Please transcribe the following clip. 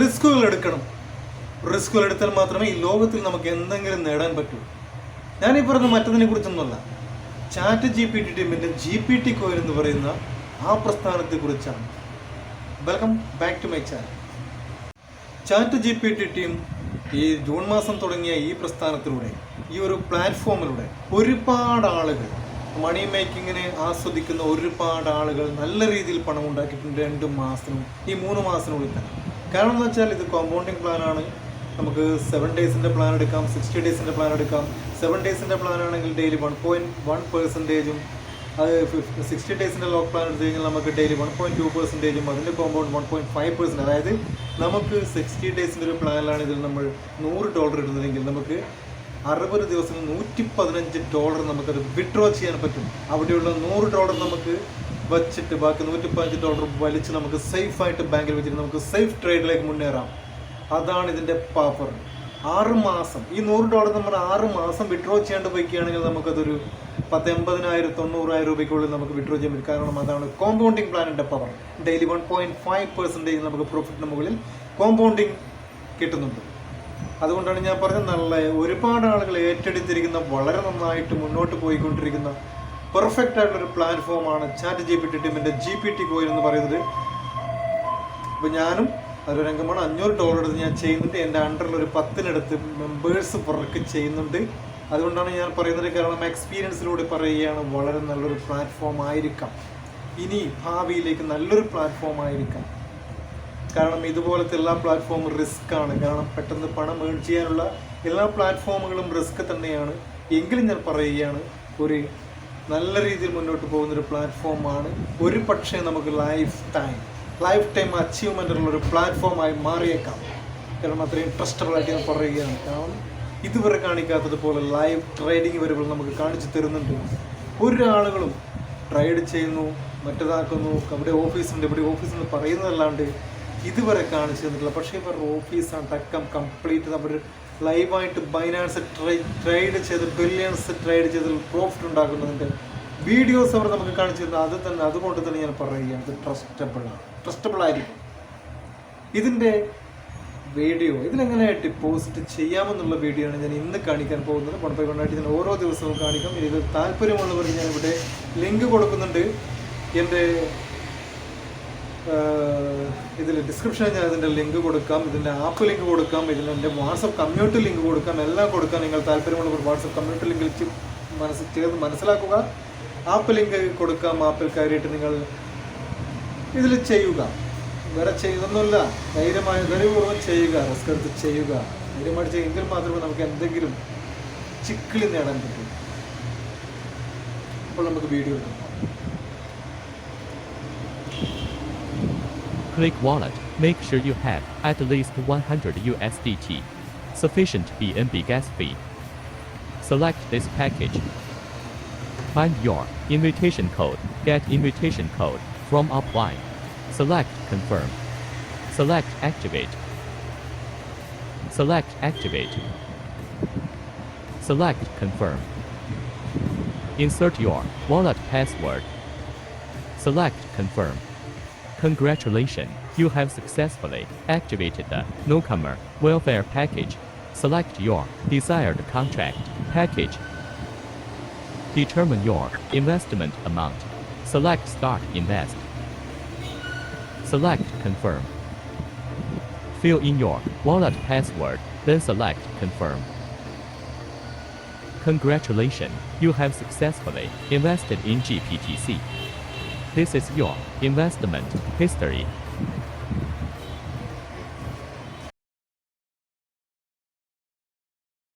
റിസ്കുകൾ എടുക്കണം. റിസ്കുകൾ എടുത്താൽ മാത്രമേ ഈ ലോകത്തിൽ നമുക്ക് എന്തെങ്കിലും നേടാൻ പറ്റൂ. ഞാനീ പറഞ്ഞ മറ്റതിനെ കുറിച്ചൊന്നുമല്ല, ചാറ്റ് GPT ടീമിൻ്റെ gptcoin എന്ന് പറയുന്ന ആ പ്രസ്ഥാനത്തെ കുറിച്ചാണ്. Welcome back to my channel. Chat GPT team ഈ ജൂൺ മാസം തുടങ്ങിയ ഈ പ്രസ്ഥാനത്തിലൂടെ, ഈ ഒരു പ്ലാറ്റ്ഫോമിലൂടെ ഒരുപാട് ആളുകൾ മണി മേക്കിങ്ങിനെ ആസ്വദിക്കുന്ന ഒരുപാട് ആളുകൾ നല്ല രീതിയിൽ പണം ഉണ്ടാക്കിയിട്ടുണ്ട് 2 മാസത്തിനും ഈ 3 മാസത്തിനുള്ളിൽ തന്നെ. കാരണം എന്ന് വെച്ചാൽ ഇത് കോമ്പൗണ്ടിങ് പ്ലാനാണ്. നമുക്ക് 7 ഡേയ്സിൻ്റെ പ്ലാൻ എടുക്കാം, 60 ഡേയ്സിൻ്റെ പ്ലാൻ എടുക്കാം. 7 ഡേയ്സിൻ്റെ പ്ലാൻ ആണെങ്കിൽ ഡെയിലി 1.1%, അത് 60 ഡേയ്സിൻ്റെ ലോക്ക് പ്ലാൻ എടുത്തു കഴിഞ്ഞാൽ നമുക്ക് ഡെയിലി 1.2%, അതിൻ്റെ കോമ്പൗണ്ട് 1.5%. അതായത് നമുക്ക് 60 ഡേയ്സിൻ്റെ ഒരു പ്ലാനിലാണ് ഇതിൽ നമ്മൾ $100 ഇടുന്നതെങ്കിൽ നമുക്ക് 60 ദിവസം $115 നമുക്കത് വിഡ്രോ ചെയ്യാൻ പറ്റും. അവിടെയുള്ള $100 നമുക്ക് വച്ചിട്ട് ബാക്കി $115 വലിച്ച് നമുക്ക് സേഫായിട്ട് ബാങ്കിൽ വെച്ചിട്ട് നമുക്ക് സേഫ് ട്രേഡിലേക്ക് മുന്നേറാം. അതാണ് ഇതിൻ്റെ പവർ. 6 മാസം ഈ $100 നമ്മൾ 6 മാസം വിഡ്രോ ചെയ്യാണ്ട് പോയിക്കുകയാണെങ്കിൽ നമുക്കതൊരു 80,000 90,000 രൂപയ്ക്കുള്ളിൽ നമുക്ക് വിഡ്രോ ചെയ്യാൻ പറ്റും. കാരണം അതാണ് കോമ്പൗണ്ടിങ് പ്ലാനിൻ്റെ പവർ. ഡെയിലി 1.5% നമുക്ക് പ്രോഫിറ്റിന് മുകളിൽ കോമ്പൗണ്ടിങ് കിട്ടുന്നുണ്ട്. അതുകൊണ്ടാണ് ഞാൻ പറഞ്ഞത്, നല്ല ഒരുപാട് ആളുകൾ ഏറ്റെടുത്തിരിക്കുന്ന, വളരെ നന്നായിട്ട് മുന്നോട്ട് പോയിക്കൊണ്ടിരിക്കുന്ന പെർഫെക്റ്റ് ആയിട്ടുള്ളൊരു പ്ലാറ്റ്ഫോമാണ് ചാറ്റ് GPT ടീമിൻ്റെ gptcoin എന്ന് പറയുന്നത്. അപ്പോൾ ഞാനും അതൊരു രംഗമാണ്. $500 എടുത്ത് ഞാൻ ചെയ്യുന്നുണ്ട്. എൻ്റെ അണ്ടറിലൊരു 10-നടുത്ത് മെമ്പേഴ്സ് വർക്ക് ചെയ്യുന്നുണ്ട്. അതുകൊണ്ടാണ് ഞാൻ പറയുന്നത്. കാരണം എക്സ്പീരിയൻസിലൂടെ പറയുകയാണ്, വളരെ നല്ലൊരു പ്ലാറ്റ്ഫോം ആയിരിക്കാം, ഇനി ഭാവിയിലേക്ക് നല്ലൊരു പ്ലാറ്റ്ഫോം ആയിരിക്കാം. കാരണം ഇതുപോലത്തെ എല്ലാ പ്ലാറ്റ്ഫോമും റിസ്ക് ആണ്. കാരണം പെട്ടെന്ന് പണം ഏൺ ചെയ്യാനുള്ള എല്ലാ പ്ലാറ്റ്ഫോമുകളും റിസ്ക് തന്നെയാണ്. എങ്കിലും ഞാൻ പറയുകയാണ്, ഒരു നല്ല രീതിയിൽ മുന്നോട്ട് പോകുന്നൊരു പ്ലാറ്റ്ഫോമാണ്. ഒരു പക്ഷേ നമുക്ക് ലൈഫ് ടൈം അച്ചീവ്മെൻ്റ് ഉള്ളൊരു പ്ലാറ്റ്ഫോമായി മാറിയേക്കാം. കാരണം അത്രയും ട്രസ്റ്റബിളായിട്ട് ഞാൻ പറയുകയാണ്. കാരണം ഇതുവരെ കാണിക്കാത്തതുപോലെ ലൈവ് ട്രേഡിങ് വരെകൾ നമുക്ക് കാണിച്ചു തരുന്നുണ്ട്. ഒരാളുകളും ട്രേഡ് ചെയ്യുന്നു, മറ്റേതാക്കുന്നു, അവിടെ ഓഫീസുണ്ട് ഇവിടെ ഓഫീസുണ്ട് പറയുന്നതല്ലാണ്ട് ഇതുവരെ കാണിച്ചു തന്നിട്ടില്ല. പക്ഷേ ഇവരുടെ ഓഫീസാണ് ടക്കം കംപ്ലീറ്റ് അവർ ലൈവായിട്ട് ബൈനാൻസ് ട്രേഡ് ചെയ്ത് ബില്യൺസ് ട്രേഡ് ചെയ്ത് പ്രോഫിറ്റ് ഉണ്ടാക്കുന്നതിൻ്റെ വീഡിയോസ് അവർ നമുക്ക് കാണിച്ചു തരുന്നത്. അതുകൊണ്ട് തന്നെ ഞാൻ പറയുകയാണ്, ഇത് ട്രസ്റ്റബിളായിരിക്കും. ഇതിൻ്റെ വീഡിയോ ഇതിലെങ്ങനെ ഡിപ്പോസിറ്റ് ചെയ്യാമെന്നുള്ള വീഡിയോ ആണ് ഞാൻ ഇന്ന് കാണിക്കാൻ പോകുന്നത്. 1 by 1 ആയിട്ട് ഞാൻ ഓരോ ദിവസവും കാണിക്കാം. ഇത് താല്പര്യമുള്ളവർ ഞാൻ ഇവിടെ ലിങ്ക് കൊടുക്കുന്നുണ്ട്. എൻ്റെ ഇതിൽ ഡിസ്ക്രിപ്ഷനിൽ ഞാൻ ഇതിൻ്റെ ലിങ്ക് കൊടുക്കാം, ഇതിൻ്റെ ആപ്പ് ലിങ്ക് കൊടുക്കാം, ഇതിൽ എൻ്റെ വാട്സപ്പ് കമ്മ്യൂണിറ്റി ലിങ്ക് കൊടുക്കാം, എല്ലാം കൊടുക്കാം. നിങ്ങൾ താല്പര്യമുള്ളവർ വാട്സപ്പ് കമ്മ്യൂണിറ്റി ലിങ്കിൽ ചേർന്ന് മനസ്സിലാക്കുക. ആപ്പ് ലിങ്ക് കൊടുക്കാം. ആപ്പിൽ കയറിയിട്ട് നിങ്ങൾ ഇതിൽ ചെയ്യുക. വേറെ ചെയ്തൊന്നുമില്ല, ധൈര്യപൂർവ്വം ചെയ്യുക, റിസ്ക് എടുത്ത് ചെയ്യുക. ധൈര്യമായിട്ട് ചെയ്യുമെങ്കിൽ മാത്രമേ നമുക്ക് എന്തെങ്കിലും ചിക്കിളി നേടാൻ പറ്റൂ. അപ്പോൾ നമുക്ക് വീഡിയോ എടുക്കാം. Click Wallet. Make sure you have at least 100 USDT, sufficient BNB gas fee. Select this package. Find your invitation code. Get invitation code from offline. Select Confirm. Select Activate. Select Activate. Select Confirm. Insert your wallet password. Select Confirm. Congratulations, you have successfully activated the Newcomer Welfare Package. Select your desired contract package. Determine your investment amount. Select Start Invest. Select Confirm. Fill in your wallet password, then select Confirm. Congratulations, you have successfully invested in GPTC. This is your investment history.